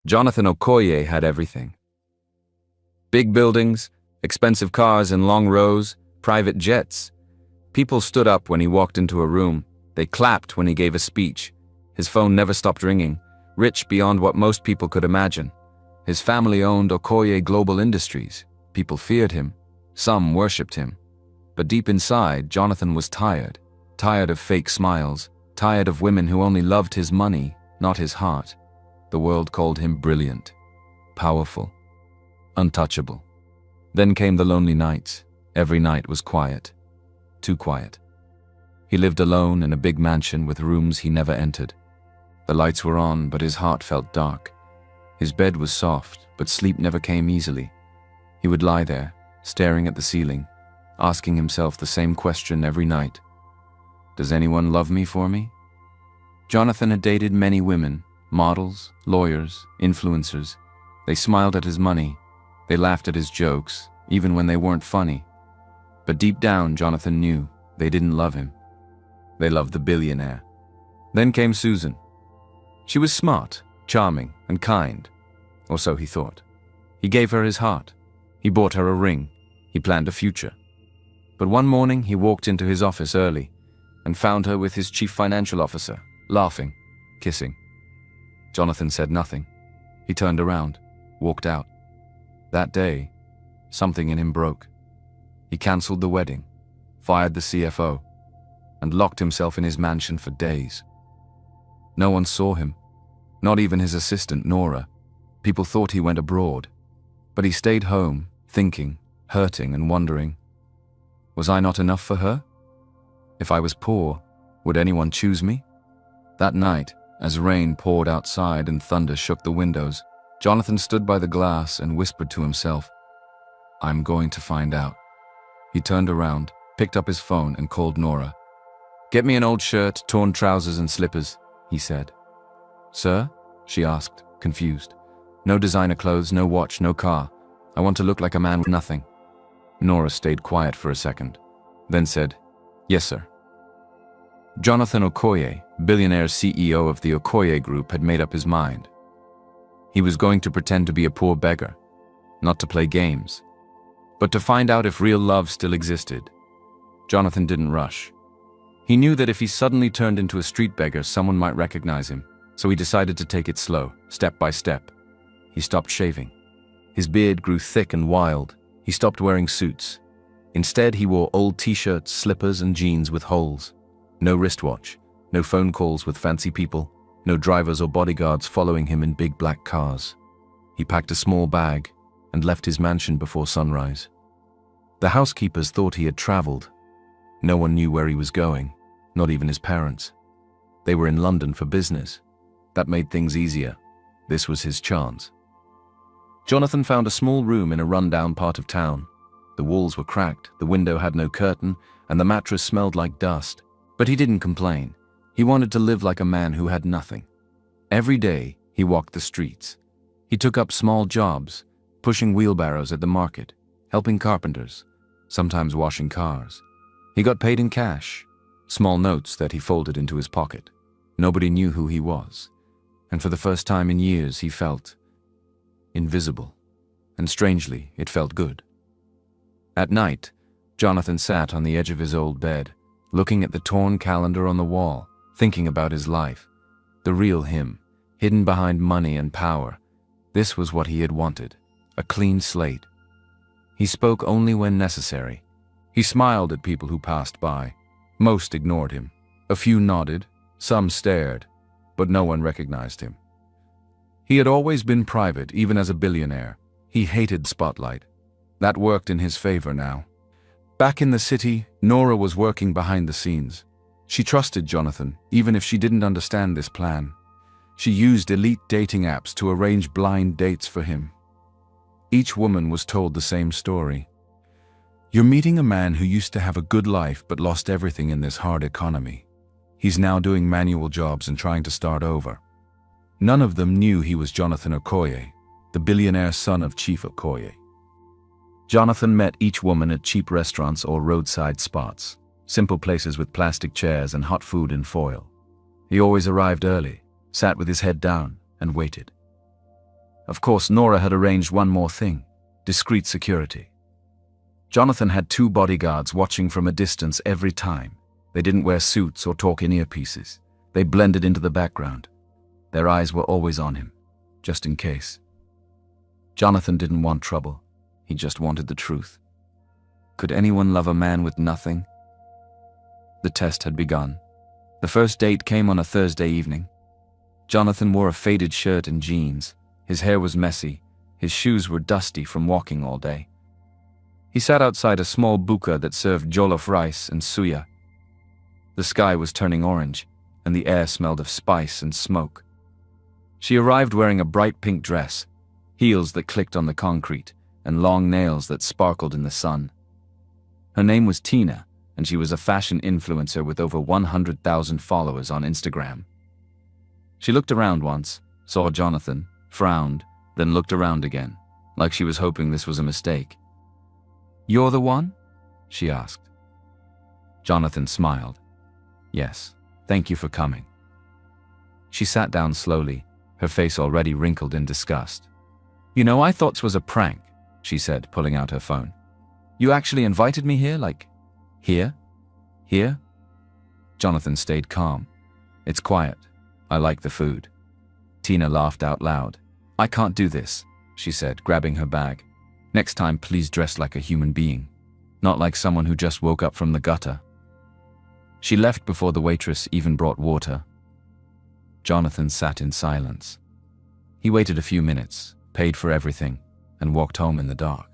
Jonathan Okoye had everything. Big buildings, expensive cars in long rows, private jets. People stood up when he walked into a room. They clapped when he gave a speech. His phone never stopped ringing, rich beyond what most people could imagine. His family owned Okoye Global Industries. People feared him. Some worshipped him. But deep inside, Jonathan was tired. Tired of fake smiles. Tired of women who only loved his money, not his heart. The world called him brilliant, powerful, untouchable. Then came the lonely nights. Every night was quiet. Too quiet. He lived alone in a big mansion with rooms he never entered. The lights were on, but his heart felt dark. His bed was soft, but sleep never came easily. He would lie there, staring at the ceiling, asking himself the same question every night. Does anyone love me for me? Jonathan had dated many women, models, lawyers, influencers. They smiled at his money. They laughed at his jokes, even when they weren't funny. But deep down, Jonathan knew they didn't love him. They loved the billionaire. Then came Susan. She was smart, charming, and kind, or so he thought. He gave her his heart. He bought her a ring. He planned a future. But one morning he walked into his office early and found her with his chief financial officer, laughing, kissing. Jonathan said nothing. He turned around, walked out. That day, something in him broke. He cancelled the wedding, fired the CFO, and locked himself in his mansion for days. No one saw him, not even his assistant, Nora. People thought he went abroad, but he stayed home, thinking, hurting and wondering, was I not enough for her? If I was poor, would anyone choose me? That night, as rain poured outside and thunder shook the windows, Jonathan stood by the glass and whispered to himself, I'm going to find out. He turned around, picked up his phone and called Nora. Get me an old shirt, torn trousers and slippers, he said. Sir? She asked, confused. No designer clothes, no watch, no car. I want to look like a man with nothing. Nora stayed quiet for a second, then said, Yes, sir. Jonathan Okoye, billionaire CEO of the Okoye Group, had made up his mind. He was going to pretend to be a poor beggar, not to play games, but to find out if real love still existed. Jonathan didn't rush. He knew that if he suddenly turned into a street beggar, someone might recognize him, so he decided to take it slow, step by step. He stopped shaving. His beard grew thick and wild. He stopped wearing suits. Instead, he wore old t-shirts, slippers, and jeans with holes. No wristwatch, no phone calls with fancy people, no drivers or bodyguards following him in big black cars. He packed a small bag and left his mansion before sunrise. The housekeepers thought he had traveled. No one knew where he was going, not even his parents. They were in London for business. That made things easier. This was his chance. Jonathan found a small room in a rundown part of town. The walls were cracked, the window had no curtain, and the mattress smelled like dust. But he didn't complain. He wanted to live like a man who had nothing. Every day, he walked the streets. He took up small jobs, pushing wheelbarrows at the market, helping carpenters, sometimes washing cars. He got paid in cash, small notes that he folded into his pocket. Nobody knew who he was, and for the first time in years he felt invisible, and strangely, it felt good. At night, Jonathan sat on the edge of his old bed, looking at the torn calendar on the wall, thinking about his life, the real him, hidden behind money and power. This was what he had wanted, a clean slate. He spoke only when necessary. He smiled at people who passed by. Most ignored him. A few nodded, some stared, but no one recognized him. He had always been private, even as a billionaire. He hated spotlight. That worked in his favor now. Back in the city, Nora was working behind the scenes. She trusted Jonathan, even if she didn't understand this plan. She used elite dating apps to arrange blind dates for him. Each woman was told the same story. You're meeting a man who used to have a good life but lost everything in this hard economy. He's now doing manual jobs and trying to start over. None of them knew he was Jonathan Okoye, the billionaire son of Chief Okoye. Jonathan met each woman at cheap restaurants or roadside spots, simple places with plastic chairs and hot food in foil. He always arrived early, sat with his head down, and waited. Of course, Nora had arranged one more thing: discreet security. Jonathan had 2 bodyguards watching from a distance every time. They didn't wear suits or talk in earpieces. They blended into the background. Their eyes were always on him, just in case. Jonathan didn't want trouble. He just wanted the truth. Could anyone love a man with nothing? The test had begun. The first date came on a Thursday evening. Jonathan wore a faded shirt and jeans. His hair was messy. His shoes were dusty from walking all day. He sat outside a small buka that served jollof rice and suya. The sky was turning orange, and the air smelled of spice and smoke. She arrived wearing a bright pink dress, heels that clicked on the concrete, and long nails that sparkled in the sun. Her name was Tina, and she was a fashion influencer with over 100,000 followers on Instagram. She looked around once, saw Jonathan, frowned, then looked around again, like she was hoping this was a mistake. "You're the one?" she asked. Jonathan smiled. "Yes, thank you for coming." She sat down slowly, her face already wrinkled in disgust. "You know, I thought this was a prank," she said, pulling out her phone. "You actually invited me here, like, here? Here?" Jonathan stayed calm. "It's quiet. I like the food." Tina laughed out loud. "I can't do this," she said, grabbing her bag. "Next time, please dress like a human being, not like someone who just woke up from the gutter." She left before the waitress even brought water. Jonathan sat in silence. He waited a few minutes, paid for everything, and walked home in the dark.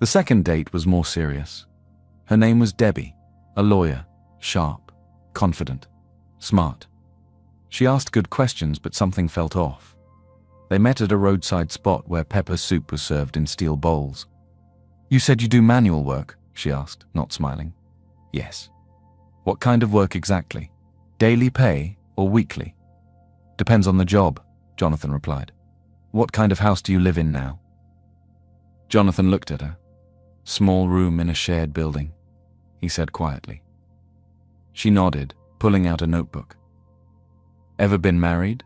The second date was more serious. Her name was Debbie, a lawyer, sharp, confident, smart. She asked good questions, but something felt off. They met at a roadside spot where pepper soup was served in steel bowls. "You said you do manual work?" she asked, not smiling. "Yes." "What kind of work exactly? Daily pay or weekly?" "Depends on the job," Jonathan replied. "What kind of house do you live in now?" Jonathan looked at her. "Small room in a shared building," he said quietly. She nodded, pulling out a notebook. "Ever been married?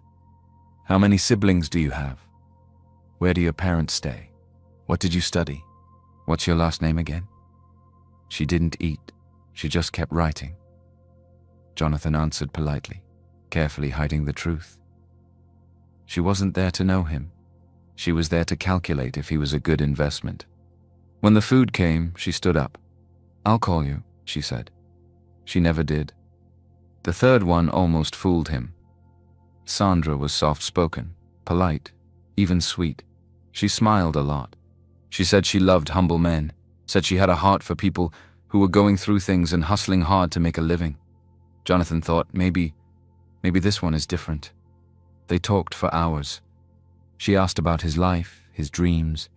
How many siblings do you have? Where do your parents stay? What did you study? What's your last name again?" She didn't eat. She just kept writing. Jonathan answered politely, carefully hiding the truth. She wasn't there to know him. She was there to calculate if he was a good investment. When the food came, she stood up. "I'll call you," she said. She never did. The third one almost fooled him. Sandra was soft-spoken, polite, even sweet. She smiled a lot. She said she loved humble men, said she had a heart for people who were going through things and hustling hard to make a living. Jonathan thought, maybe this one is different. They talked for hours. She asked about his life, his dreams.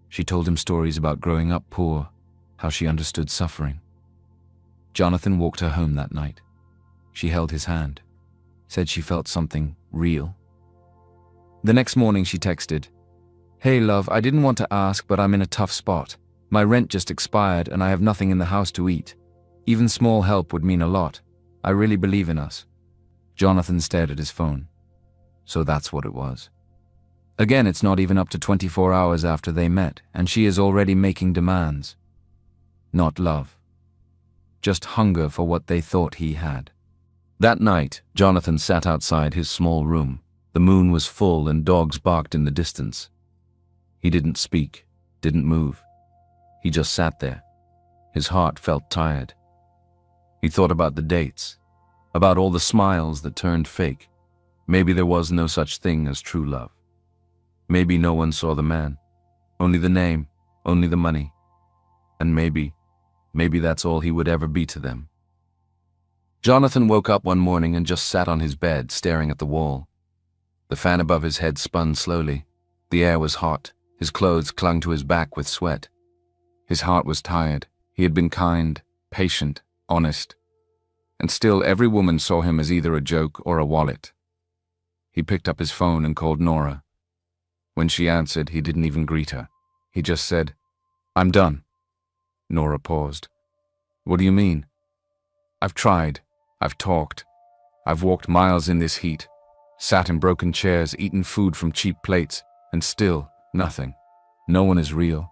She told him stories about growing up poor, how she understood suffering. Jonathan walked her home that night. She held his hand, said she felt something real. The next morning she texted, "Hey love, I didn't want to ask, but I'm in a tough spot. My rent just expired and I have nothing in the house to eat. Even small help would mean a lot. I really believe in us." Jonathan stared at his phone. So that's what it was. Again, it's not even up to 24 hours after they met, and she is already making demands. Not love. Just hunger for what they thought he had. That night, Jonathan sat outside his small room. The moon was full and dogs barked in the distance. He didn't speak, didn't move. He just sat there. His heart felt tired. He thought about the dates, about all the smiles that turned fake. Maybe there was no such thing as true love. Maybe no one saw the man, only the name, only the money. And maybe that's all he would ever be to them. Jonathan woke up one morning and just sat on his bed, staring at the wall. The fan above his head spun slowly. The air was hot. His clothes clung to his back with sweat. His heart was tired. He had been kind, patient, honest. And still every woman saw him as either a joke or a wallet. He picked up his phone and called Nora. When she answered, he didn't even greet her. He just said, "I'm done." Nora paused. "What do you mean?" "I've tried. I've talked. I've walked miles in this heat, sat in broken chairs, eaten food from cheap plates, And still, nothing. No one is real.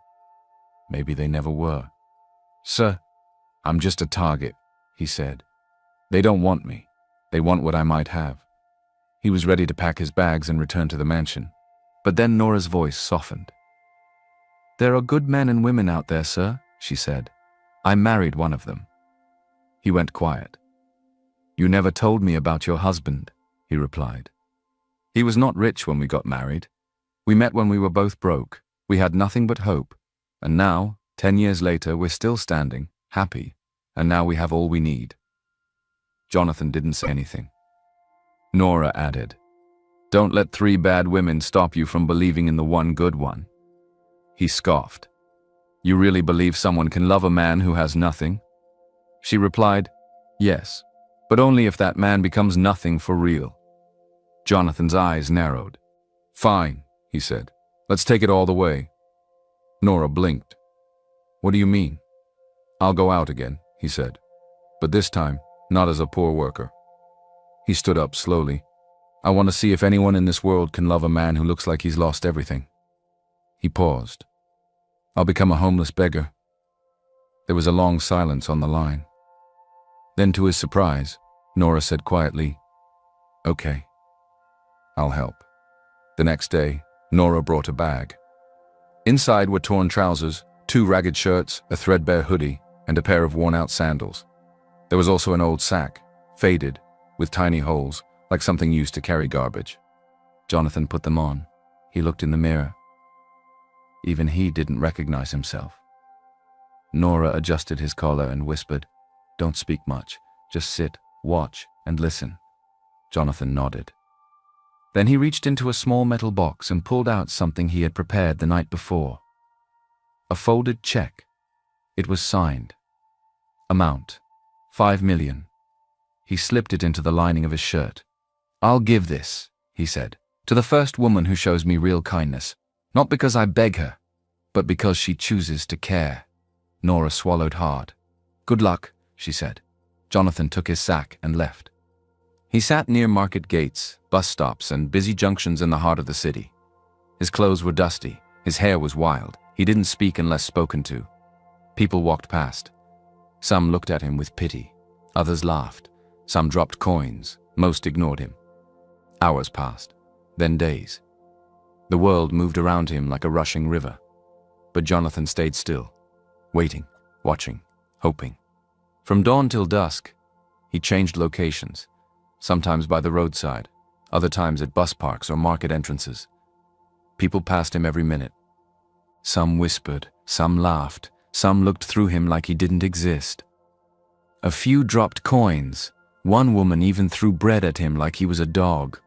Maybe they never were. "Sir, I'm just a target," he said. "They don't want me. They want what I might have." He was ready to pack his bags and return to the mansion. But then Nora's voice softened. "There are good men and women out there, sir," she said. "I married one of them." He went quiet. "You never told me about your husband," he replied. "He was not rich when we got married. We met when we were both broke. We had nothing but hope. And now, 10 years later, we're still standing, happy, and now we have all we need." Jonathan didn't say anything. Nora added, "Don't let 3 bad women stop you from believing in the one good one." He scoffed. "You really believe someone can love a man who has nothing?" She replied, "Yes, but only if that man becomes nothing for real." Jonathan's eyes narrowed. "Fine," he said. "Let's take it all the way." Nora blinked. "What do you mean?" "I'll go out again," he said. "But this time, not as a poor worker." He stood up slowly. "I want to see if anyone in this world can love a man who looks like he's lost everything." He paused. "I'll become a homeless beggar." There was a long silence on the line. Then, to his surprise, Nora said quietly, "Okay, I'll help." The next day, Nora brought a bag. Inside were torn trousers, 2 ragged shirts, a threadbare hoodie, and a pair of worn-out sandals. There was also an old sack, faded, with tiny holes, like something used to carry garbage. Jonathan put them on. He looked in the mirror. Even he didn't recognize himself. Nora adjusted his collar and whispered, "Don't speak much. Just sit, watch, and listen." Jonathan nodded. Then he reached into a small metal box and pulled out something he had prepared the night before. A folded check. It was signed. Amount, 5 million. He slipped it into the lining of his shirt. "I'll give this," he said, "to the first woman who shows me real kindness. Not because I beg her, but because she chooses to care." Nora swallowed hard. "Good luck," she said. Jonathan took his sack and left. He sat near market gates, bus stops, and busy junctions in the heart of the city. His clothes were dusty. His hair was wild. He didn't speak unless spoken to. People walked past. Some looked at him with pity. Others laughed. Some dropped coins. Most ignored him. Hours passed. Then days. The world moved around him like a rushing river. But Jonathan stayed still, waiting, watching, hoping. From dawn till dusk, he changed locations. Sometimes by the roadside, other times at bus parks or market entrances. People passed him every minute. Some whispered, some laughed, some looked through him like he didn't exist. A few dropped coins. One woman even threw bread at him like he was a dog.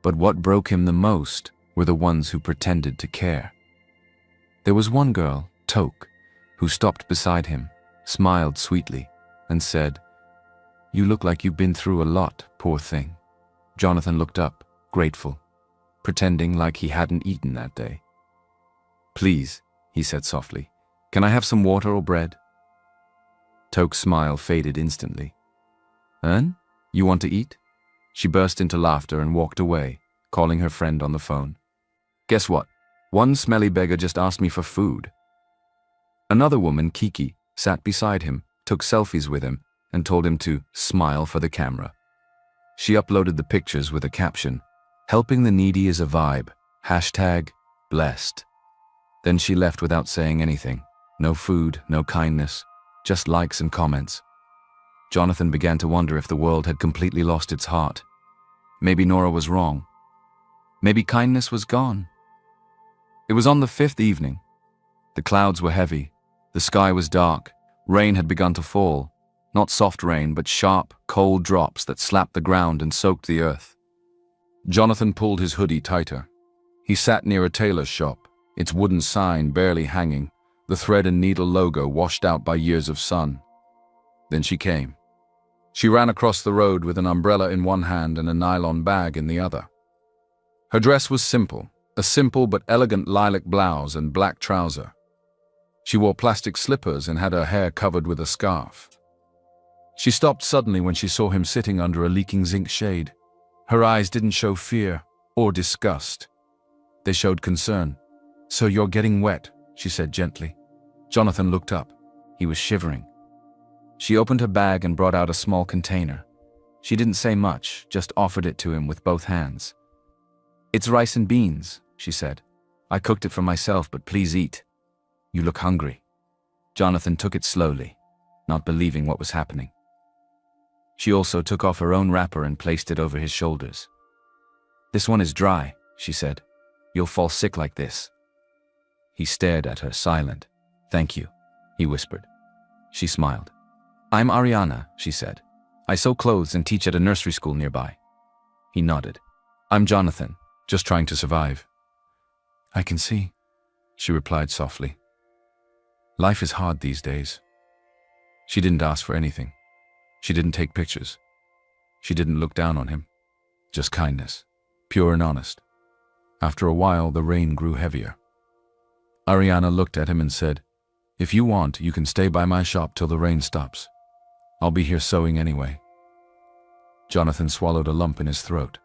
But what broke him the most were the ones who pretended to care. There was one girl, Toke, who stopped beside him, smiled sweetly, and said, "You look like you've been through a lot, poor thing." Jonathan looked up, grateful, pretending like he hadn't eaten that day. "Please," he said softly, "can I have some water or bread?" Toke's smile faded instantly. "Ern, you want to eat?" She burst into laughter and walked away, calling her friend on the phone. "Guess what? One smelly beggar just asked me for food." Another woman, Kiki, sat beside him, took selfies with him, and told him to smile for the camera. She uploaded the pictures with a caption, "Helping the needy is a vibe. #blessed." Then she left without saying anything. No food, no kindness, just likes and comments. Jonathan began to wonder if the world had completely lost its heart. Maybe Nora was wrong. Maybe kindness was gone. It was on the 5th evening. The clouds were heavy. The sky was dark. Rain had begun to fall. Not soft rain, but sharp, cold drops that slapped the ground and soaked the earth. Jonathan pulled his hoodie tighter. He sat near a tailor's shop, its wooden sign barely hanging, the thread and needle logo washed out by years of sun. Then she came. She ran across the road with an umbrella in one hand and a nylon bag in the other. Her dress was simple, a simple but elegant lilac blouse and black trouser. She wore plastic slippers and had her hair covered with a scarf. She stopped suddenly when she saw him sitting under a leaking zinc shade. Her eyes didn't show fear or disgust. They showed concern. "So you're getting wet," she said gently. Jonathan looked up. He was shivering. She opened her bag and brought out a small container. She didn't say much, just offered it to him with both hands. "It's rice and beans," she said. "I cooked it for myself, but please eat. You look hungry." Jonathan took it slowly, not believing what was happening. She also took off her own wrapper and placed it over his shoulders. "This one is dry," she said. "You'll fall sick like this." He stared at her, silent. "Thank you," he whispered. She smiled. "I'm Ariana," she said. "I sew clothes and teach at a nursery school nearby." He nodded. "I'm Jonathan, just trying to survive." "I can see," she replied softly. "Life is hard these days." She didn't ask for anything. She didn't take pictures. She didn't look down on him. Just kindness, pure and honest. After a while, the rain grew heavier. Ariana looked at him and said, "If you want, you can stay by my shop till the rain stops. I'll be here sewing anyway." Jonathan swallowed a lump in his throat.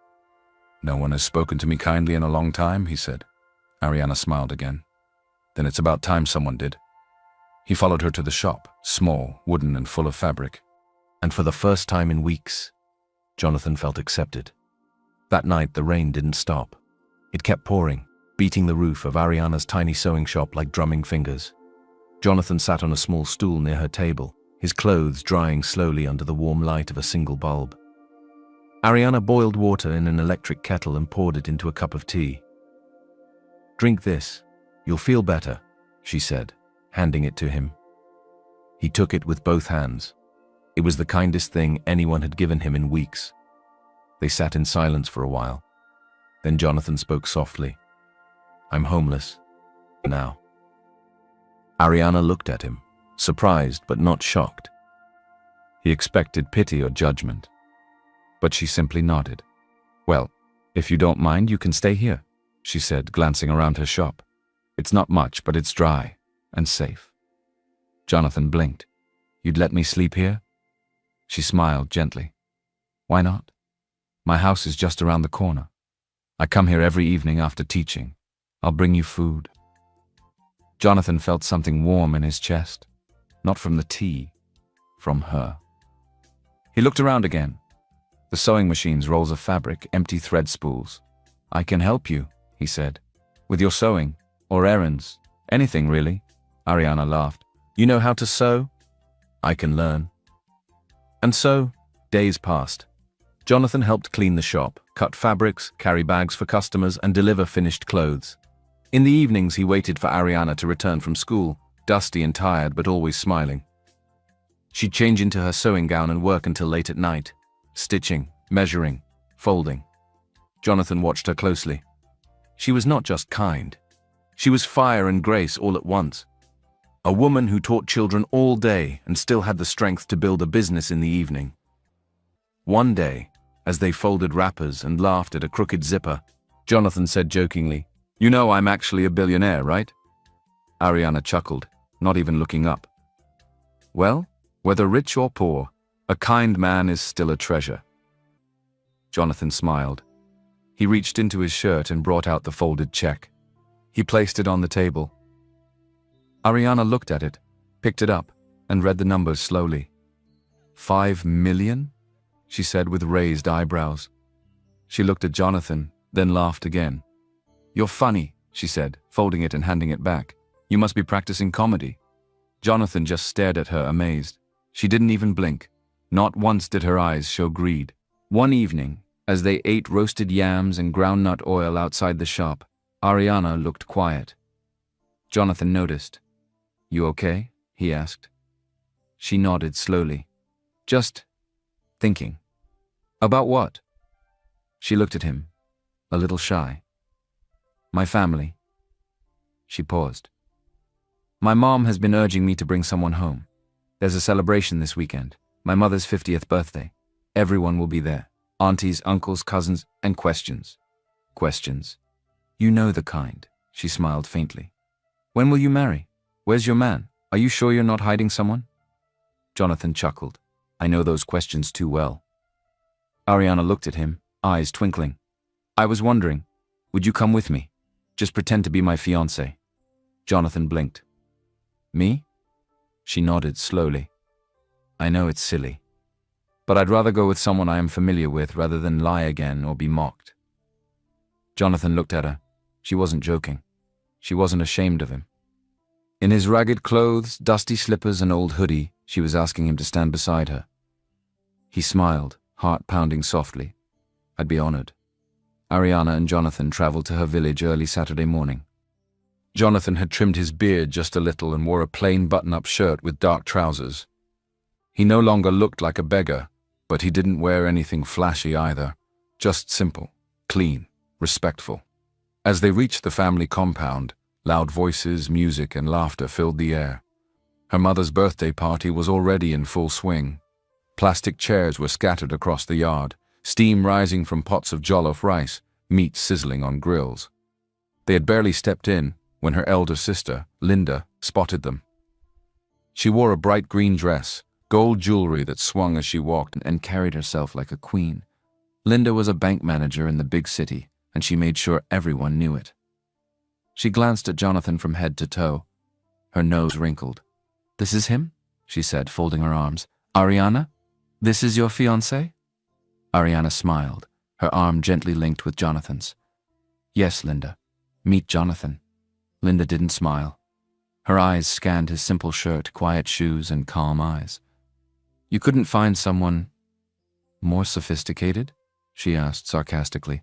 "No one has spoken to me kindly in a long time," he said. Ariana smiled again. "Then it's about time someone did." He followed her to the shop, small, wooden, and full of fabric. And for the first time in weeks, Jonathan felt accepted. That night, the rain didn't stop. It kept pouring, beating the roof of Ariana's tiny sewing shop like drumming fingers. Jonathan sat on a small stool near her table, his clothes drying slowly under the warm light of a single bulb. Ariana boiled water in an electric kettle and poured it into a cup of tea. "Drink this. You'll feel better," she said, handing it to him. He took it with both hands. It was the kindest thing anyone had given him in weeks. They sat in silence for a while. Then Jonathan spoke softly. "I'm homeless. Now." Ariana looked at him, surprised but not shocked. He expected pity or judgment, but she simply nodded. "Well, if you don't mind, you can stay here," she said, glancing around her shop. "It's not much, but it's dry and safe." Jonathan blinked. "You'd let me sleep here?" She smiled gently. "Why not? My house is just around the corner. I come here every evening after teaching. I'll bring you food." Jonathan felt something warm in his chest, not from the tea, from her. He looked around again. The sewing machines, rolls of fabric, empty thread spools. "I can help you," he said. "With your sewing, or errands, anything really." Ariana laughed. "You know how to sew?" "I can learn." And so, days passed. Jonathan helped clean the shop, cut fabrics, carry bags for customers, and deliver finished clothes. In the evenings, he waited for Ariana to return from school, dusty and tired, but always smiling. She'd change into her sewing gown and work until late at night, stitching, measuring, folding. Jonathan watched her closely. She was not just kind. She was fire and grace all at once. A woman who taught children all day and still had the strength to build a business in the evening. One day, as they folded wrappers and laughed at a crooked zipper, Jonathan said jokingly, "You know I'm actually a billionaire, right?" Ariana chuckled, not even looking up. "Well, whether rich or poor, a kind man is still a treasure." Jonathan smiled. He reached into his shirt and brought out the folded check. He placed it on the table. Ariana looked at it, picked it up, and read the numbers slowly. "5 million?" she said with raised eyebrows. She looked at Jonathan, then laughed again. "You're funny," she said, folding it and handing it back. "You must be practicing comedy." Jonathan just stared at her, amazed. She didn't even blink. Not once did her eyes show greed. One evening, as they ate roasted yams and groundnut oil outside the shop, Ariana looked quiet. Jonathan noticed. "You okay?" he asked. She nodded slowly. "Just thinking." "About what?" She looked at him, a little shy. "My family." She paused. "My mom has been urging me to bring someone home. There's a celebration this weekend, my mother's 50th birthday. Everyone will be there. Aunties, uncles, cousins, and questions. Questions. You know the kind," she smiled faintly. "When will you marry? Where's your man? Are you sure you're not hiding someone?" Jonathan chuckled. "I know those questions too well." Ariana looked at him, eyes twinkling. "I was wondering, would you come with me? Just pretend to be my fiancé." Jonathan blinked. "Me?" She nodded slowly. "I know it's silly, but I'd rather go with someone I am familiar with rather than lie again or be mocked." Jonathan looked at her. She wasn't joking. She wasn't ashamed of him. In his ragged clothes, dusty slippers, and old hoodie, she was asking him to stand beside her. He smiled, heart pounding softly. "I'd be honored." Ariana and Jonathan traveled to her village early Saturday morning. Jonathan had trimmed his beard just a little and wore a plain button-up shirt with dark trousers. He no longer looked like a beggar, but he didn't wear anything flashy either. Just simple, clean, respectful. As they reached the family compound, loud voices, music, and laughter filled the air. Her mother's birthday party was already in full swing. Plastic chairs were scattered across the yard, steam rising from pots of jollof rice, meat sizzling on grills. They had barely stepped in when her elder sister, Linda, spotted them. She wore a bright green dress, gold jewelry that swung as she walked, and carried herself like a queen. Linda was a bank manager in the big city, and she made sure everyone knew it. She glanced at Jonathan from head to toe. Her nose wrinkled. "This is him?" she said, folding her arms. "Ariana? This is your fiancé?" Ariana smiled, her arm gently linked with Jonathan's. "Yes, Linda. Meet Jonathan." Linda didn't smile. Her eyes scanned his simple shirt, quiet shoes, and calm eyes. "You couldn't find someone more sophisticated?" she asked sarcastically.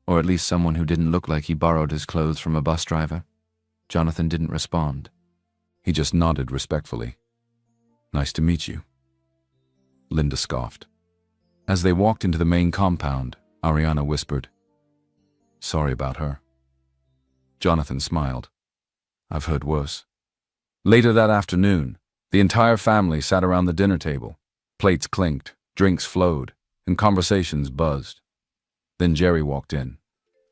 "Or at least someone who didn't look like he borrowed his clothes from a bus driver?" Jonathan didn't respond. He just nodded respectfully. "Nice to meet you." Linda scoffed. As they walked into the main compound, Ariana whispered, "Sorry about her." Jonathan smiled. "I've heard worse." Later that afternoon, the entire family sat around the dinner table. Plates clinked, drinks flowed, and conversations buzzed. Then Jerry walked in.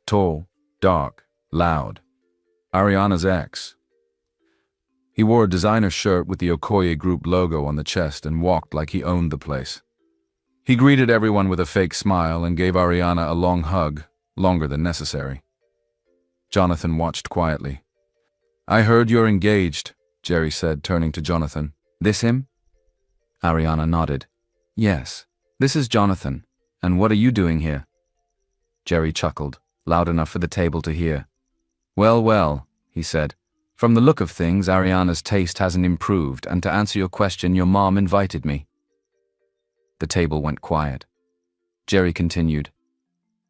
Tall, dark, loud. Ariana's ex. He wore a designer shirt with the Okoye Group logo on the chest and walked like he owned the place. He greeted everyone with a fake smile and gave Ariana a long hug, longer than necessary. Jonathan watched quietly. "I heard you're engaged," Jerry said, turning to Jonathan. "This him?" Ariana nodded. "Yes, this is Jonathan. And what are you doing here?" Jerry chuckled, loud enough for the table to hear. "Well, well," he said. "From the look of things, Ariana's taste hasn't improved, and to answer your question, your mom invited me." The table went quiet. Jerry continued.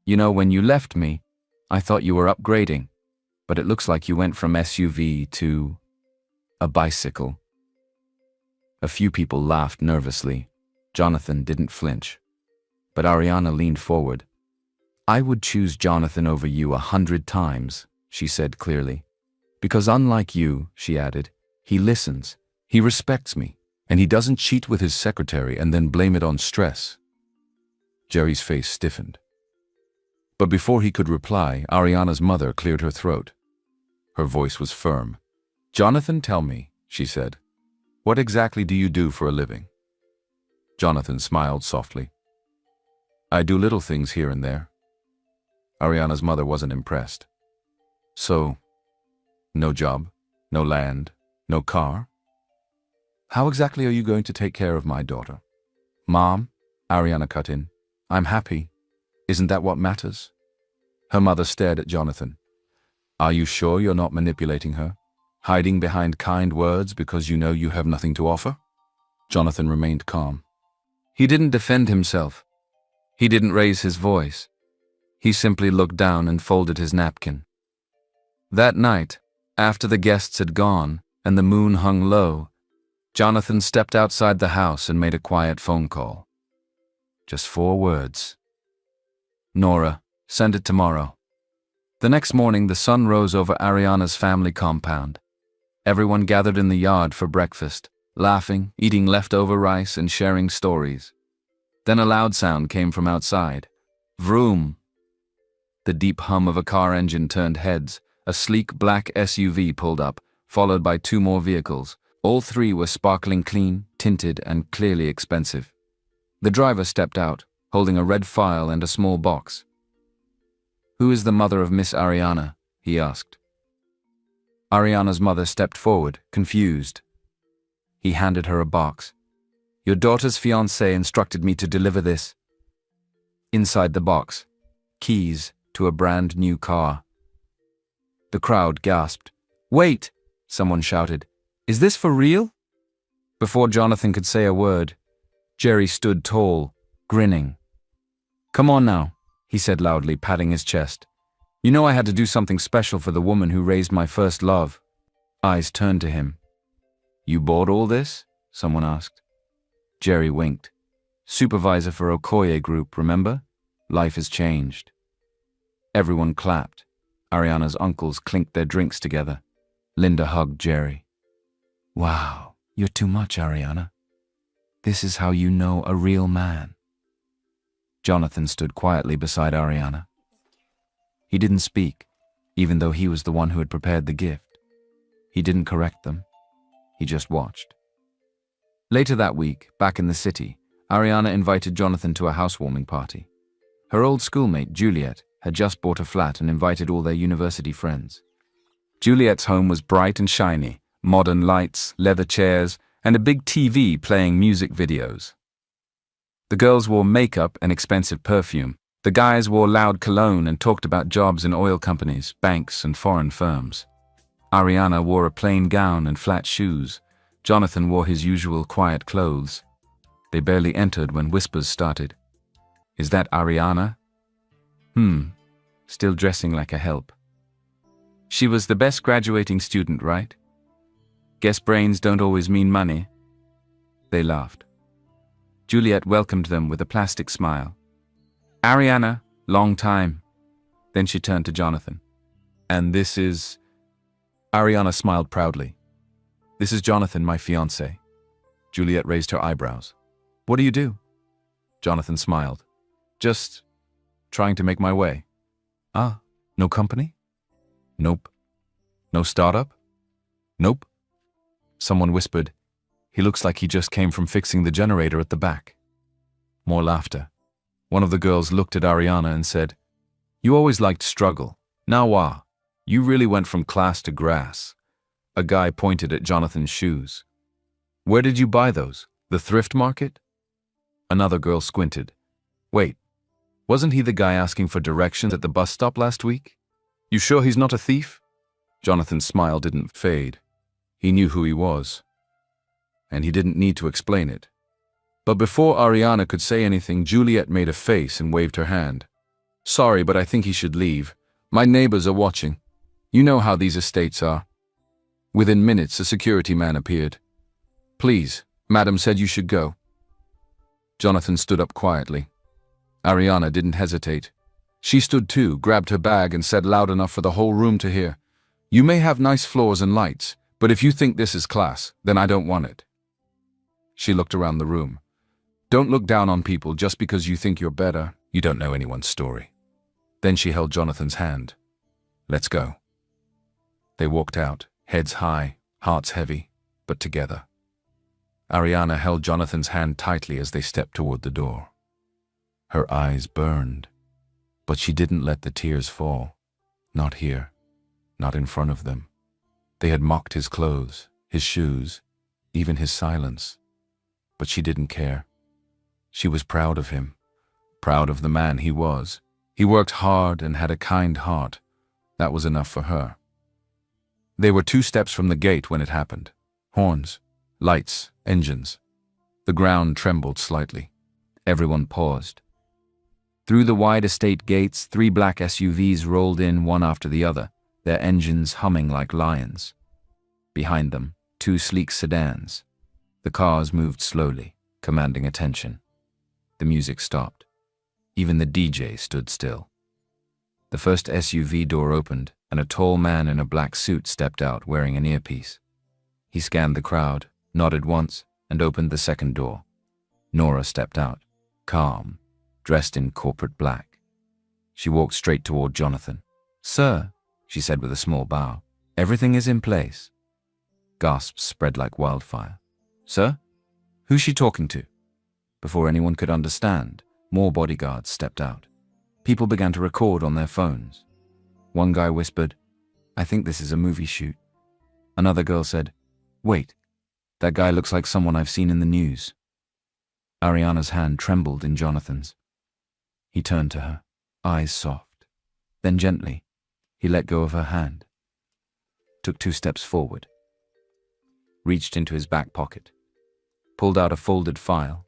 "You know, when you left me, I thought you were upgrading, but it looks like you went from SUV to a bicycle." A few people laughed nervously. Jonathan didn't flinch. But Ariana leaned forward. "I would choose Jonathan over you 100 times, she said clearly. "Because unlike you," she added, "he listens, he respects me, and he doesn't cheat with his secretary and then blame it on stress." Jerry's face stiffened. But before he could reply, Ariana's mother cleared her throat. Her voice was firm. "Jonathan, tell me," she said, "what exactly do you do for a living?" Jonathan smiled softly. "I do little things here and there." Ariana's mother wasn't impressed. "So, no job, no land, no car? How exactly are you going to take care of my daughter?" "Mom," Ariana cut in, "I'm happy. Isn't that what matters?" Her mother stared at Jonathan. "Are you sure you're not manipulating her? Hiding behind kind words because you know you have nothing to offer?" Jonathan remained calm. He didn't defend himself. He didn't raise his voice. He simply looked down and folded his napkin. That night, after the guests had gone and the moon hung low, Jonathan stepped outside the house and made a quiet phone call. Just 4 words. "Nora, send it tomorrow." The next morning, the sun rose over Ariana's family compound. Everyone gathered in the yard for breakfast, laughing, eating leftover rice, and sharing stories. Then a loud sound came from outside. Vroom! The deep hum of a car engine turned heads. A sleek black SUV pulled up, followed by 2 more vehicles. All 3 were sparkling clean, tinted, and clearly expensive. The driver stepped out, holding a red file and a small box. "Who is the mother of Miss Ariana?" he asked. Ariana's mother stepped forward, confused. He handed her a box. Your daughter's fiancé instructed me to deliver this. Inside the box, keys to a brand new car. The crowd gasped. Wait, someone shouted. Is this for real? Before Jonathan could say a word, Jerry stood tall, grinning. Come on now, he said loudly, patting his chest. You know I had to do something special for the woman who raised my first love. Eyes turned to him. You bought all this? Someone asked. Jerry winked. Supervisor for Okoye Group, remember? Life has changed. Everyone clapped. Ariana's uncles clinked their drinks together. Linda hugged Jerry. Wow, you're too much, Ariana. This is how you know a real man. Jonathan stood quietly beside Ariana. He didn't speak, even though he was the one who had prepared the gift. He didn't correct them. He just watched. Later that week, back in the city, Ariana invited Jonathan to a housewarming party. Her old schoolmate, Juliet, had just bought a flat and invited all their university friends. Juliet's home was bright and shiny, modern lights, leather chairs, and a big TV playing music videos. The girls wore makeup and expensive perfume. The guys wore loud cologne and talked about jobs in oil companies, banks, and foreign firms. Ariana wore a plain gown and flat shoes. Jonathan wore his usual quiet clothes. They barely entered when whispers started. Is that Ariana? Still dressing like a help. She was the best graduating student, right? Guess brains don't always mean money. They laughed. Juliet welcomed them with a plastic smile. Ariana, long time. Then she turned to Jonathan. And this is... Ariana smiled proudly. This is Jonathan, my fiancé. Juliet raised her eyebrows. What do you do? Jonathan smiled. Just trying to make my way. Ah, no company? Nope. No startup? Nope. Someone whispered, he looks like he just came from fixing the generator at the back. More laughter. One of the girls looked at Ariana and said, you always liked struggle. Now, you really went from class to grass. A guy pointed at Jonathan's shoes. Where did you buy those? The thrift market? Another girl squinted. Wait, wasn't he the guy asking for directions at the bus stop last week? You sure he's not a thief? Jonathan's smile didn't fade. He knew who he was. And he didn't need to explain it. But before Ariana could say anything, Juliet made a face and waved her hand. Sorry, but I think he should leave. My neighbors are watching. You know how these estates are. Within minutes, a security man appeared. Please, Madam said you should go. Jonathan stood up quietly. Ariana didn't hesitate. She stood too, grabbed her bag and said loud enough for the whole room to hear, you may have nice floors and lights, but if you think this is class, then I don't want it. She looked around the room. Don't look down on people just because you think you're better. You don't know anyone's story. Then she held Jonathan's hand. Let's go. They walked out, heads high, hearts heavy, but together. Ariana held Jonathan's hand tightly as they stepped toward the door. Her eyes burned, but she didn't let the tears fall. Not here, not in front of them. They had mocked his clothes, his shoes, even his silence. But she didn't care. She was proud of him, proud of the man he was. He worked hard and had a kind heart. That was enough for her. They were 2 steps from the gate when it happened. Horns, lights, engines. The ground trembled slightly. Everyone paused. Through the wide estate gates, 3 black SUVs rolled in one after the other, their engines humming like lions. Behind them, 2 sleek sedans. The cars moved slowly, commanding attention. The music stopped. Even the DJ stood still. The first SUV door opened, and a tall man in a black suit stepped out wearing an earpiece. He scanned the crowd, nodded once, and opened the second door. Nora stepped out, calm, dressed in corporate black. She walked straight toward Jonathan. Sir, she said with a small bow, everything is in place. Gasps spread like wildfire. Sir? Who's she talking to? Before anyone could understand, more bodyguards stepped out. People began to record on their phones. One guy whispered, I think this is a movie shoot. Another girl said, Wait, that guy looks like someone I've seen in the news. Ariana's hand trembled in Jonathan's. He turned to her, eyes soft. Then gently, he let go of her hand, took 2 steps forward, reached into his back pocket, pulled out a folded file.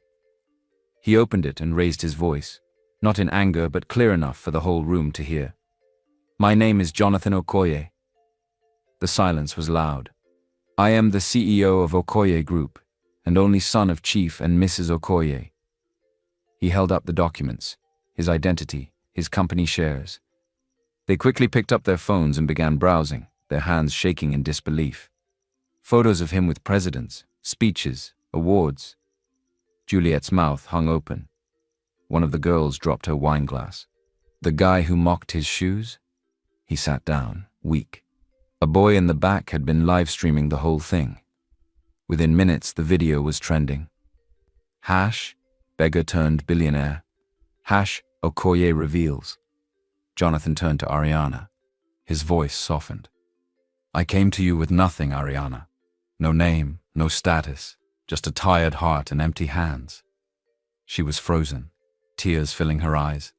He opened it and raised his voice, not in anger but clear enough for the whole room to hear. My name is Jonathan Okoye. The silence was loud. I am the CEO of Okoye Group, and only son of Chief and Mrs. Okoye. He held up the documents, his identity, his company shares. They quickly picked up their phones and began browsing, their hands shaking in disbelief. Photos of him with presidents, speeches, awards. Juliet's mouth hung open. One of the girls dropped her wine glass. The guy who mocked his shoes? He sat down, weak. A boy in the back had been live-streaming the whole thing. Within minutes, the video was trending. Beggar turned billionaire. Okoye reveals. Jonathan turned to Ariana. His voice softened. I came to you with nothing, Ariana. No name, no status, just a tired heart and empty hands. She was frozen, tears filling her eyes.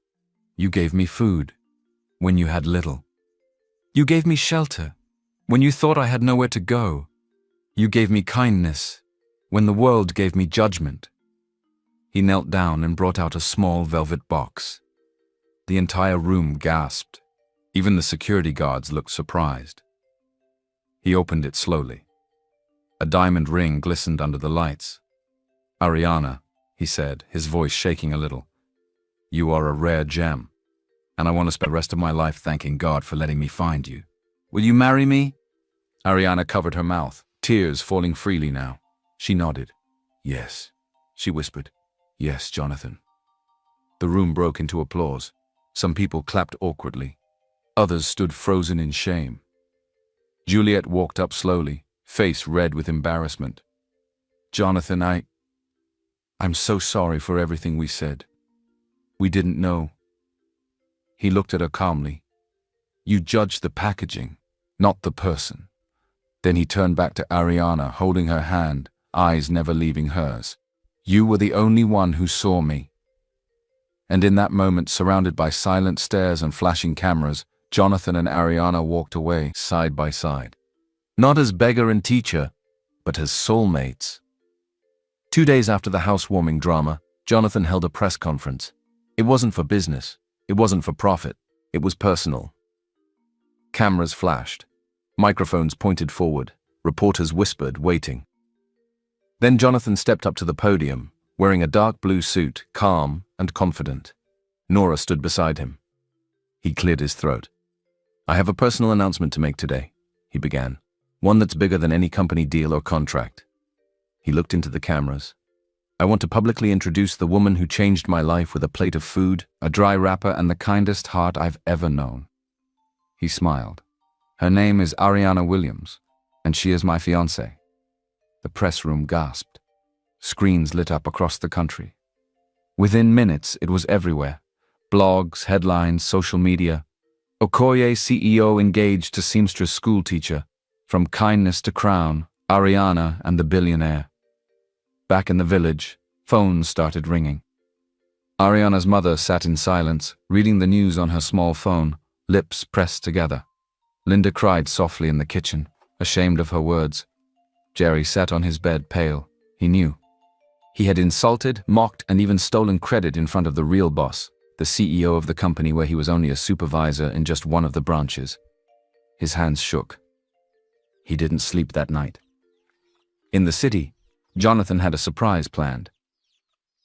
You gave me food when you had little. You gave me shelter when you thought I had nowhere to go. You gave me kindness when the world gave me judgment. He knelt down and brought out a small velvet box. The entire room gasped. Even the security guards looked surprised. He opened it slowly. A diamond ring glistened under the lights. Ariana, he said, his voice shaking a little. You are a rare gem, and I want to spend the rest of my life thanking God for letting me find you. Will you marry me? Ariana covered her mouth, tears falling freely now. She nodded. Yes, she whispered. Yes, Jonathan. The room broke into applause. Some people clapped awkwardly. Others stood frozen in shame. Juliet walked up slowly, face red with embarrassment. Jonathan, I'm so sorry for everything we said. We didn't know. He looked at her calmly. You judged the packaging, not the person. Then he turned back to Ariana, holding her hand, eyes never leaving hers. You were the only one who saw me. And in that moment, surrounded by silent stares and flashing cameras, Jonathan and Ariana walked away side by side. Not as beggar and teacher, but as soulmates. 2 days after the housewarming drama, Jonathan held a press conference. It wasn't for business. It wasn't for profit. It was personal. Cameras flashed. Microphones pointed forward. Reporters whispered, waiting. Then Jonathan stepped up to the podium, wearing a dark blue suit, calm and confident. Nora stood beside him. He cleared his throat. I have a personal announcement to make today, he began. One that's bigger than any company deal or contract. He looked into the cameras. I want to publicly introduce the woman who changed my life with a plate of food, a dry wrapper, and the kindest heart I've ever known. He smiled. Her name is Ariana Williams, and she is my fiancée. The press room gasped. Screens lit up across the country. Within minutes, it was everywhere. Blogs, headlines, social media. Okoye CEO engaged to seamstress schoolteacher. From kindness to crown, Ariana and the billionaire. Back in the village, phones started ringing. Ariana's mother sat in silence, reading the news on her small phone, lips pressed together. Linda cried softly in the kitchen, ashamed of her words. Jerry sat on his bed, pale. He knew. He had insulted, mocked, and even stolen credit in front of the real boss, the CEO of the company where he was only a supervisor in just one of the branches. His hands shook. He didn't sleep that night. In the city, Jonathan had a surprise planned.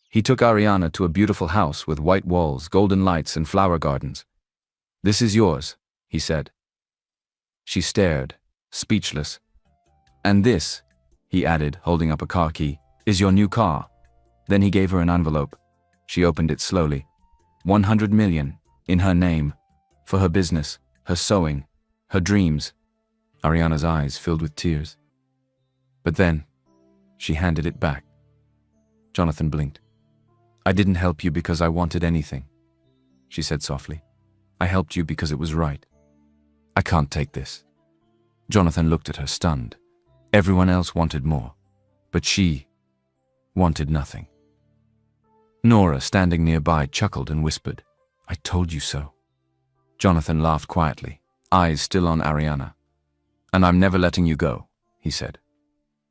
He took Ariana to a beautiful house with white walls, golden lights, and flower gardens. This is yours, he said. She stared, speechless. And this, he added, holding up a car key, is your new car. Then he gave her an envelope. She opened it slowly. 100 million, in her name, for her business, her sewing, her dreams. Ariana's eyes filled with tears. But then, she handed it back. Jonathan blinked. I didn't help you because I wanted anything, she said softly. I helped you because it was right. I can't take this. Jonathan looked at her, stunned. Everyone else wanted more, but she wanted nothing. Nora, standing nearby, chuckled and whispered, "I told you so." Jonathan laughed quietly, eyes still on Ariana. "And I'm never letting you go," he said.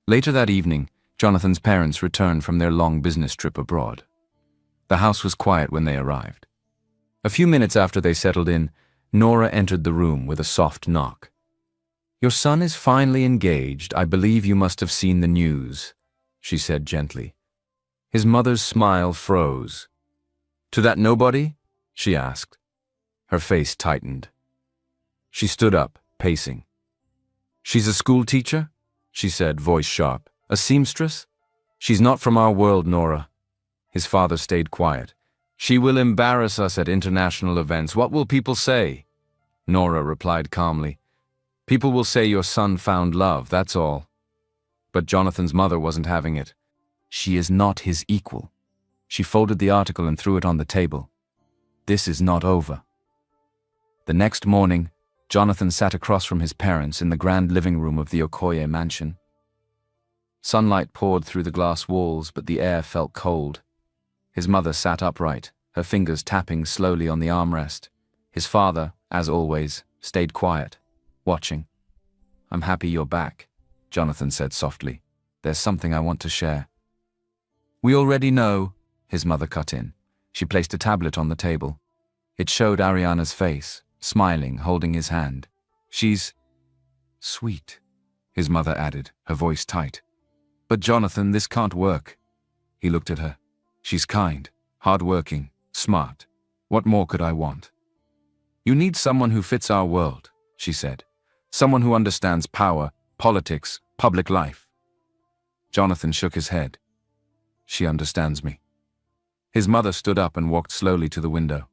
Later that evening, Jonathan's parents returned from their long business trip abroad. The house was quiet when they arrived. A few minutes after they settled in, Nora entered the room with a soft knock. "Your son is finally engaged. I believe you must have seen the news," she said gently. His mother's smile froze. "To that nobody?" she asked. Her face tightened. She stood up, pacing. "She's a school teacher?" she said, voice sharp. "A seamstress? She's not from our world, Nora." His father stayed quiet. "She will embarrass us at international events. What will people say?" Nora replied calmly. "People will say your son found love, that's all." But Jonathan's mother wasn't having it. "She is not his equal." She folded the article and threw it on the table. "This is not over." The next morning, Jonathan sat across from his parents in the grand living room of the Okoye mansion. Sunlight poured through the glass walls, but the air felt cold. His mother sat upright, her fingers tapping slowly on the armrest. His father, as always, stayed quiet, watching. "I'm happy you're back," Jonathan said softly. "There's something I want to share." "We already know," his mother cut in. She placed a tablet on the table. It showed Ariana's face, smiling, holding his hand. "She's sweet," his mother added, her voice tight. "But Jonathan, this can't work." He looked at her. "She's kind, hardworking, smart. What more could I want?" "You need someone who fits our world," she said. "Someone who understands power, politics, public life." Jonathan shook his head. "She understands me." His mother stood up and walked slowly to the window.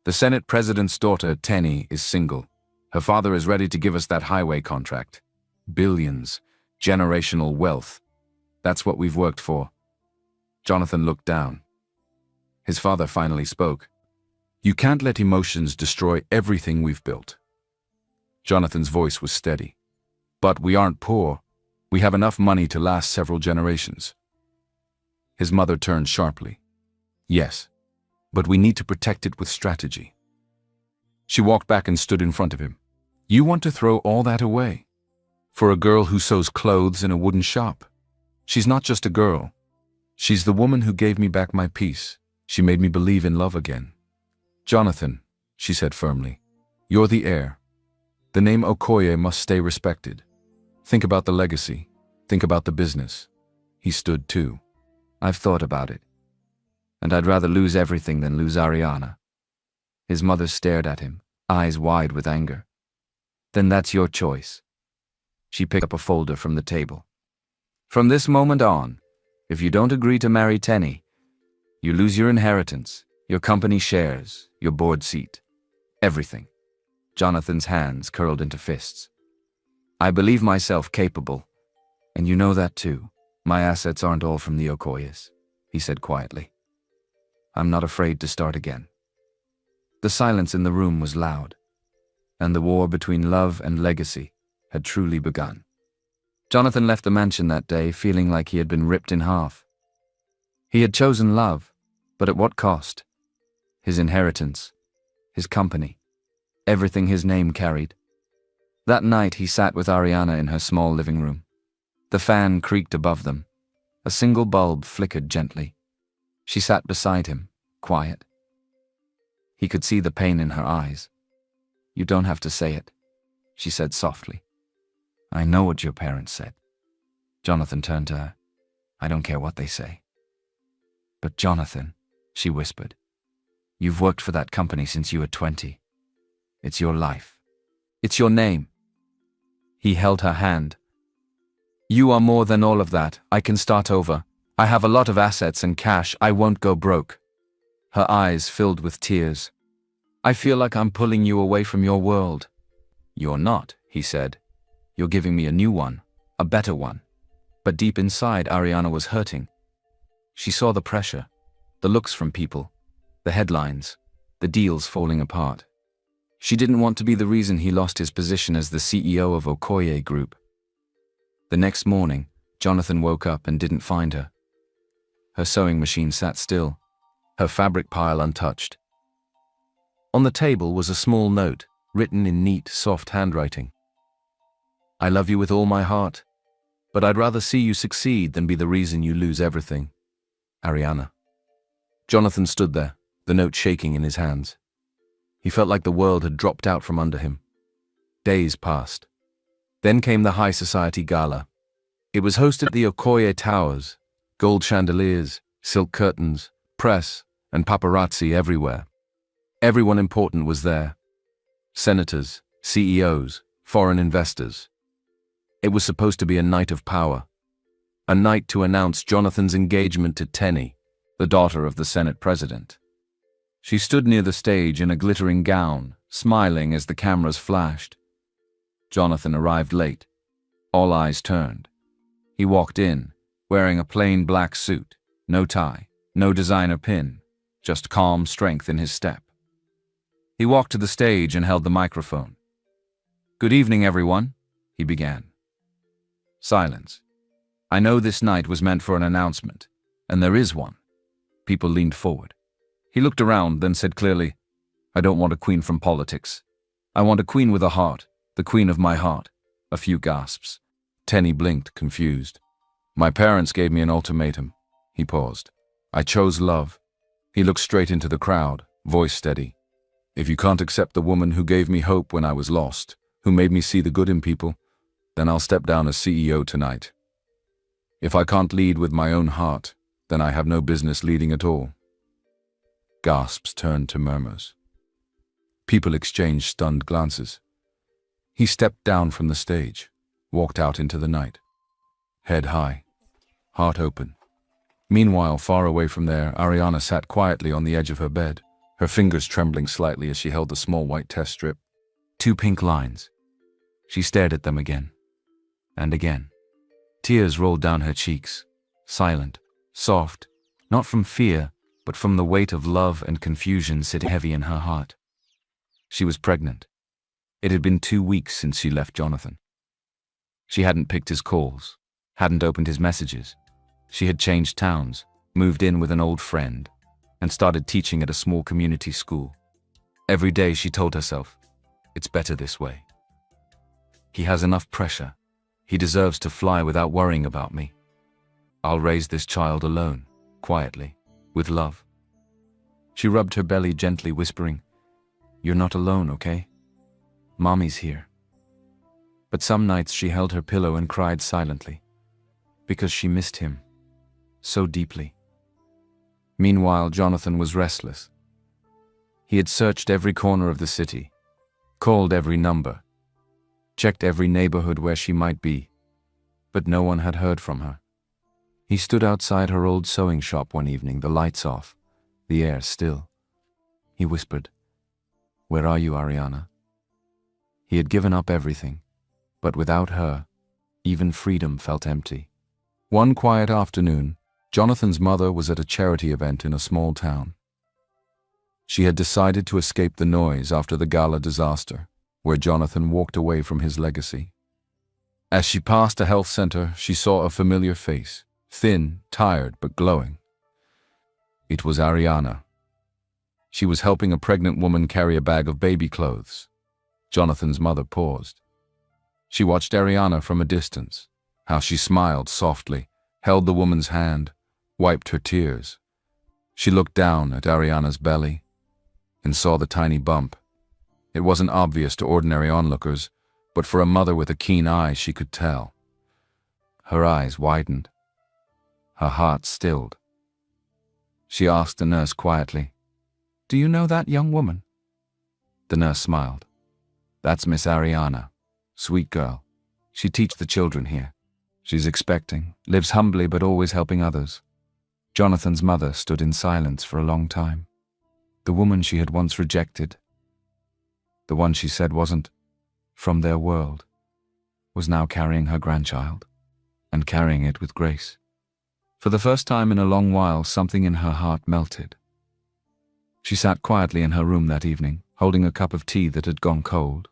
"The Senate President's daughter, Tenny, is single. Her father is ready to give us that highway contract. Billions, generational wealth. That's what we've worked for." Jonathan looked down. His father finally spoke. "You can't let emotions destroy everything we've built." Jonathan's voice was steady. "But we aren't poor. We have enough money to last several generations." His mother turned sharply. "Yes, but we need to protect it with strategy." She walked back and stood in front of him. "You want to throw all that away? For a girl who sews clothes in a wooden shop? She's not just a girl. She's the woman who gave me back my peace. She made me believe in love again." "Jonathan," she said firmly, "you're the heir. The name Okoye must stay respected. Think about the legacy. Think about the business." He stood too. "I've thought about it. And I'd rather lose everything than lose Ariana." His mother stared at him, eyes wide with anger. "Then that's your choice." She picked up a folder from the table. "From this moment on, if you don't agree to marry Tenny, you lose your inheritance, your company shares, your board seat. Everything." Jonathan's hands curled into fists. "I believe myself capable, and you know that too. My assets aren't all from the Okoyes," he said quietly. "I'm not afraid to start again." The silence in the room was loud, and the war between love and legacy had truly begun. Jonathan left the mansion that day feeling like he had been ripped in half. He had chosen love, but at what cost? His inheritance, his company, everything his name carried. That night he sat with Ariana in her small living room. The fan creaked above them. A single bulb flickered gently. She sat beside him, quiet. He could see the pain in her eyes. "You don't have to say it," she said softly. "I know what your parents said." Jonathan turned to her. "I don't care what they say." "But Jonathan," she whispered, "you've worked for that company since you were 20. It's your life. It's your name." He held her hand. "You are more than all of that. I can start over. I have a lot of assets and cash. I won't go broke." Her eyes filled with tears. "I feel like I'm pulling you away from your world." "You're not," he said. "You're giving me a new one, a better one." But deep inside, Ariana was hurting. She saw the pressure, the looks from people, the headlines, the deals falling apart. She didn't want to be the reason he lost his position as the CEO of Okoye Group. The next morning, Jonathan woke up and didn't find her. Her sewing machine sat still, her fabric pile untouched. On the table was a small note, written in neat, soft handwriting. "I love you with all my heart, but I'd rather see you succeed than be the reason you lose everything. Ariana." Jonathan stood there, the note shaking in his hands. He felt like the world had dropped out from under him. Days passed. Then came the high society gala. It was hosted at the Okoye Towers, gold chandeliers, silk curtains, press, and paparazzi everywhere. Everyone important was there. Senators, CEOs, foreign investors. It was supposed to be a night of power. A night to announce Jonathan's engagement to Tenny, the daughter of the Senate president. She stood near the stage in a glittering gown, smiling as the cameras flashed. Jonathan arrived late. All eyes turned. He walked in, wearing a plain black suit, no tie, no designer pin, just calm strength in his step. He walked to the stage and held the microphone. "Good evening, everyone," he began. Silence. "I know this night was meant for an announcement, and there is one." People leaned forward. He looked around, then said clearly, "I don't want a queen from politics. I want a queen with a heart, the queen of my heart." A few gasps. Tenny blinked, confused. "My parents gave me an ultimatum." He paused. "I chose love." He looked straight into the crowd, voice steady. "If you can't accept the woman who gave me hope when I was lost, who made me see the good in people, then I'll step down as CEO tonight. If I can't lead with my own heart, then I have no business leading at all." Gasps turned to murmurs. People exchanged stunned glances. He stepped down from the stage, walked out into the night. Head high, heart open. Meanwhile, far away from there, Ariana sat quietly on the edge of her bed, her fingers trembling slightly as she held the small white test strip. 2 pink lines. She stared at them again. And again. Tears rolled down her cheeks, silent, soft, not from fear, but from the weight of love and confusion sitting heavy in her heart. She was pregnant. It had been 2 weeks since she left Jonathan. She hadn't picked his calls, hadn't opened his messages. She had changed towns, moved in with an old friend, and started teaching at a small community school. Every day she told herself, "It's better this way. He has enough pressure. He deserves to fly without worrying about me. I'll raise this child alone, quietly, with love." She rubbed her belly gently, whispering, "You're not alone, okay? Mommy's here." But some nights she held her pillow and cried silently, because she missed him so deeply. Meanwhile, Jonathan was restless. He had searched every corner of the city, called every number, checked every neighborhood where she might be, but no one had heard from her. He stood outside her old sewing shop one evening, the lights off, the air still. He whispered, "Where are you, Ariana?" He had given up everything, but without her, even freedom felt empty. One quiet afternoon, Jonathan's mother was at a charity event in a small town. She had decided to escape the noise after the gala disaster, where Jonathan walked away from his legacy. As she passed a health center, she saw a familiar face, thin, tired, but glowing. It was Ariana. She was helping a pregnant woman carry a bag of baby clothes. Jonathan's mother paused. She watched Ariana from a distance, how she smiled softly, held the woman's hand, wiped her tears. She looked down at Ariana's belly and saw the tiny bump. It wasn't obvious to ordinary onlookers, but for a mother with a keen eye, she could tell. Her eyes widened. Her heart stilled. She asked the nurse quietly, "Do you know that young woman?" The nurse smiled. "That's Miss Ariana. Sweet girl. She teaches the children here. She's expecting, lives humbly but always helping others." Jonathan's mother stood in silence for a long time. The woman she had once rejected, the one she said wasn't from their world, was now carrying her grandchild, and carrying it with grace. For the first time in a long while, something in her heart melted. She sat quietly in her room that evening, holding a cup of tea that had gone cold.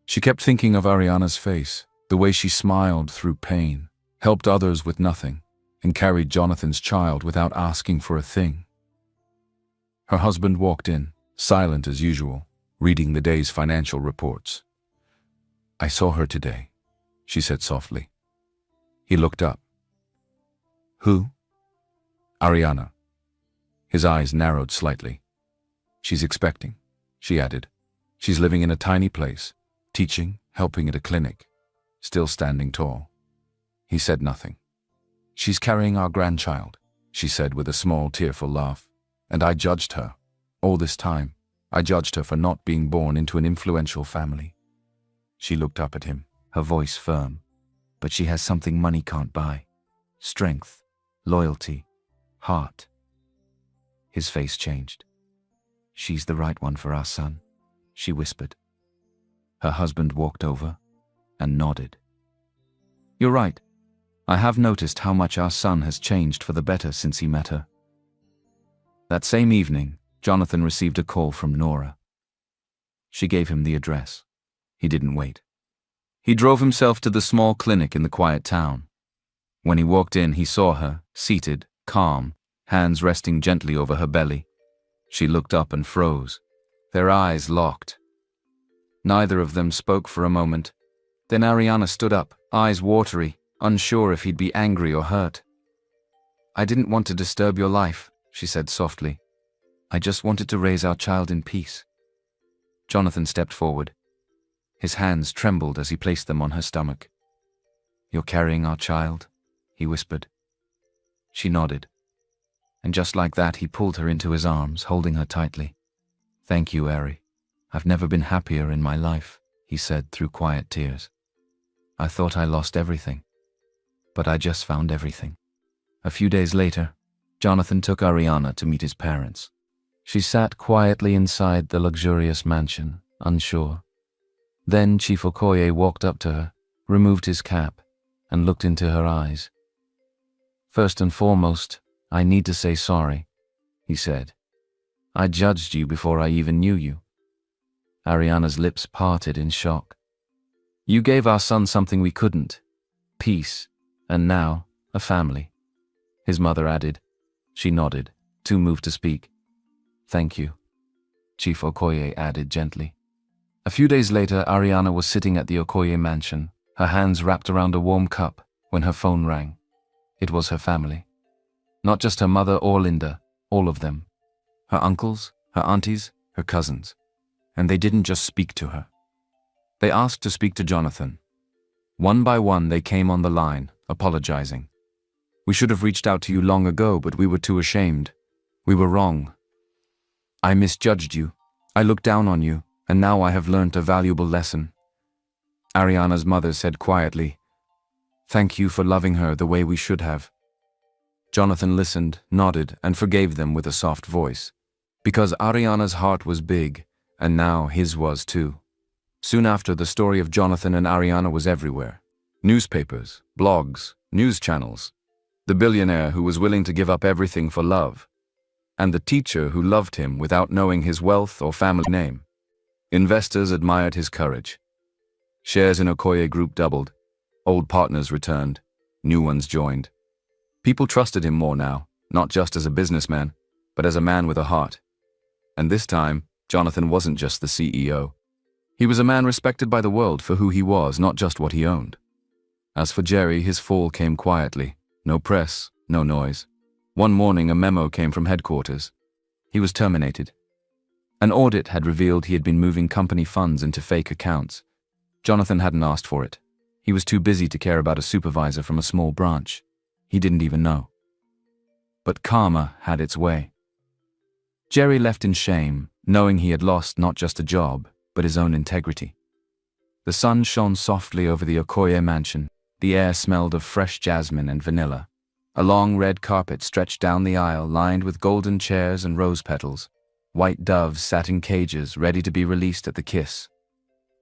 She kept thinking of Ariana's face, the way she smiled through pain, helped others with nothing, and carried Jonathan's child without asking for a thing. Her husband walked in, silent as usual, reading the day's financial reports. "I saw her today," she said softly. He looked up. "Who?" "Ariana." His eyes narrowed slightly. "She's expecting," she added. "She's living in a tiny place, teaching, helping at a clinic, still standing tall." He said nothing. "She's carrying our grandchild," she said with a small, tearful laugh. "And I judged her. All this time, I judged her for not being born into an influential family." She looked up at him, her voice firm. "But she has something money can't buy. Strength, loyalty, heart." His face changed. "She's the right one for our son," she whispered. Her husband walked over and nodded. "You're right. I have noticed how much our son has changed for the better since he met her." That same evening, Jonathan received a call from Nora. She gave him the address. He didn't wait. He drove himself to the small clinic in the quiet town. When he walked in, he saw her, seated, calm, hands resting gently over her belly. She looked up and froze. Their eyes locked. Neither of them spoke for a moment. Then Ariana stood up, eyes watery, unsure if he'd be angry or hurt. "I didn't want to disturb your life," she said softly. "I just wanted to raise our child in peace." Jonathan stepped forward. His hands trembled as he placed them on her stomach. "You're carrying our child?" he whispered. She nodded. And just like that, he pulled her into his arms, holding her tightly. "Thank you, Ari. I've never been happier in my life," he said through quiet tears. "I thought I lost everything, but I just found everything." A few days later, Jonathan took Ariana to meet his parents. She sat quietly inside the luxurious mansion, unsure. Then Chief Okoye walked up to her, removed his cap, and looked into her eyes. "First and foremost, I need to say sorry," he said. "I judged you before I even knew you." Ariana's lips parted in shock. "You gave our son something we couldn't. Peace, and now, a family," his mother added. She nodded, too moved to speak. "Thank you," Chief Okoye added gently. A few days later, Ariana was sitting at the Okoye mansion, her hands wrapped around a warm cup, when her phone rang. It was her family. Not just her mother or Linda, all of them. Her uncles, her aunties, her cousins. And they didn't just speak to her. They asked to speak to Jonathan. One by one, they came on the line, apologizing. "We should have reached out to you long ago, but we were too ashamed. We were wrong. I misjudged you. I looked down on you, and now I have learnt a valuable lesson." Ariana's mother said quietly, "Thank you for loving her the way we should have." Jonathan listened, nodded, and forgave them with a soft voice. Because Ariana's heart was big, and now his was too. Soon after, the story of Jonathan and Ariana was everywhere. Newspapers, blogs, news channels. The billionaire who was willing to give up everything for love. And the teacher who loved him without knowing his wealth or family name. Investors admired his courage. Shares in Okoye Group doubled. Old partners returned. New ones joined. People trusted him more now, not just as a businessman, but as a man with a heart. And this time, Jonathan wasn't just the CEO. He was a man respected by the world for who he was, not just what he owned. As for Jerry, his fall came quietly. No press, no noise. One morning, a memo came from headquarters. He was terminated. An audit had revealed he had been moving company funds into fake accounts. Jonathan hadn't asked for it. He was too busy to care about a supervisor from a small branch. He didn't even know. But karma had its way. Jerry left in shame, knowing he had lost not just a job, but his own integrity. The sun shone softly over the Okoye mansion. The air smelled of fresh jasmine and vanilla. A long red carpet stretched down the aisle, lined with golden chairs and rose petals. White doves sat in cages, ready to be released at the kiss.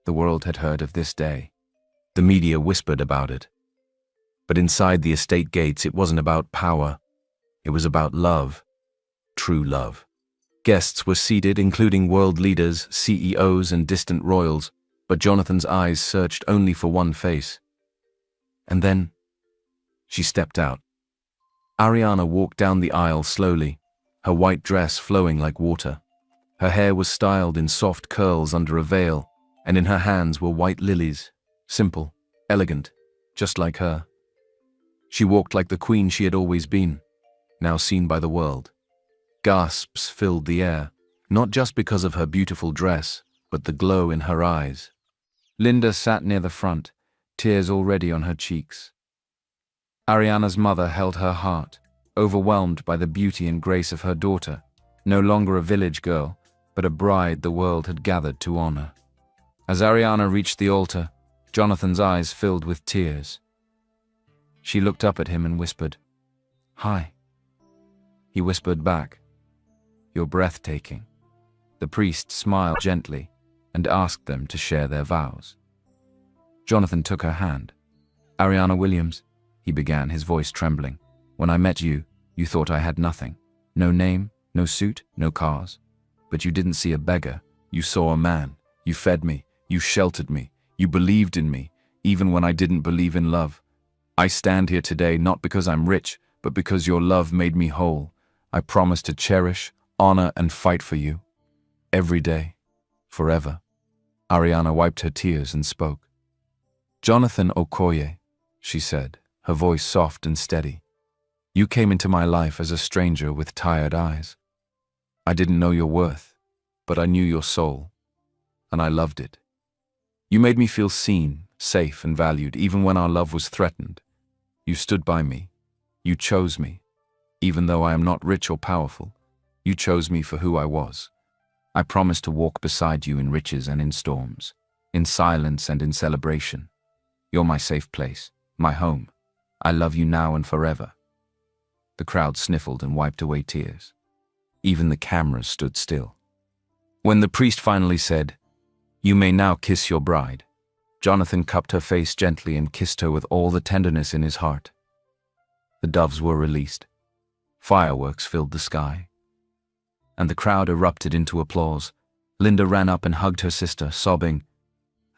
The world had heard of this day. The media whispered about it. But inside the estate gates, it wasn't about power. It was about love. True love. Guests were seated, including world leaders, CEOs, and distant royals, but Jonathan's eyes searched only for one face. And then, she stepped out. Ariana walked down the aisle slowly, her white dress flowing like water. Her hair was styled in soft curls under a veil, and in her hands were white lilies, simple, elegant, just like her. She walked like the queen she had always been, now seen by the world. Gasps filled the air, not just because of her beautiful dress, but the glow in her eyes. Linda sat near the front, tears already on her cheeks. Ariana's mother held her heart, overwhelmed by the beauty and grace of her daughter, no longer a village girl, but a bride the world had gathered to honor. As Ariana reached the altar, Jonathan's eyes filled with tears. She looked up at him and whispered, "Hi." He whispered back, "You're breathtaking." The priest smiled gently and asked them to share their vows. Jonathan took her hand. "Ariana Williams," he began, his voice trembling, "when I met you, you thought I had nothing. No name, no suit, no cars. But you didn't see a beggar. You saw a man. You fed me. You sheltered me. You believed in me, even when I didn't believe in love. I stand here today not because I'm rich, but because your love made me whole. I promise to cherish, honor, and fight for you. Every day. Forever." Ariana wiped her tears and spoke. "Jonathan Okoye," she said, her voice soft and steady. "You came into my life as a stranger with tired eyes. I didn't know your worth, but I knew your soul, and I loved it. You made me feel seen, safe, and valued, even when our love was threatened. You stood by me. You chose me. Even though I am not rich or powerful, you chose me for who I was. I promise to walk beside you in riches and in storms, in silence and in celebration. You're my safe place, my home. I love you now and forever." The crowd sniffled and wiped away tears. Even the cameras stood still. When the priest finally said, "You may now kiss your bride," Jonathan cupped her face gently and kissed her with all the tenderness in his heart. The doves were released. Fireworks filled the sky, and the crowd erupted into applause. Linda ran up and hugged her sister, sobbing,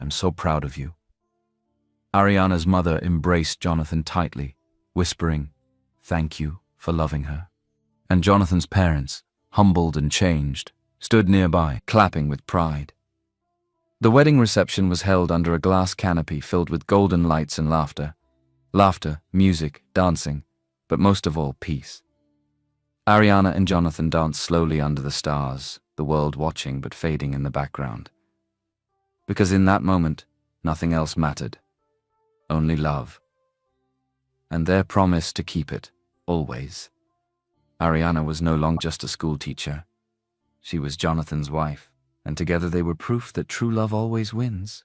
"I'm so proud of you." Ariana's mother embraced Jonathan tightly, whispering, "Thank you for loving her." And Jonathan's parents, humbled and changed, stood nearby, clapping with pride. The wedding reception was held under a glass canopy filled with golden lights and laughter. Laughter, music, dancing, but most of all, peace. Ariana and Jonathan danced slowly under the stars, the world watching but fading in the background. Because in that moment, nothing else mattered. Only love. And their promise to keep it, always. Ariana was no longer just a school teacher. She was Jonathan's wife, and together they were proof that true love always wins.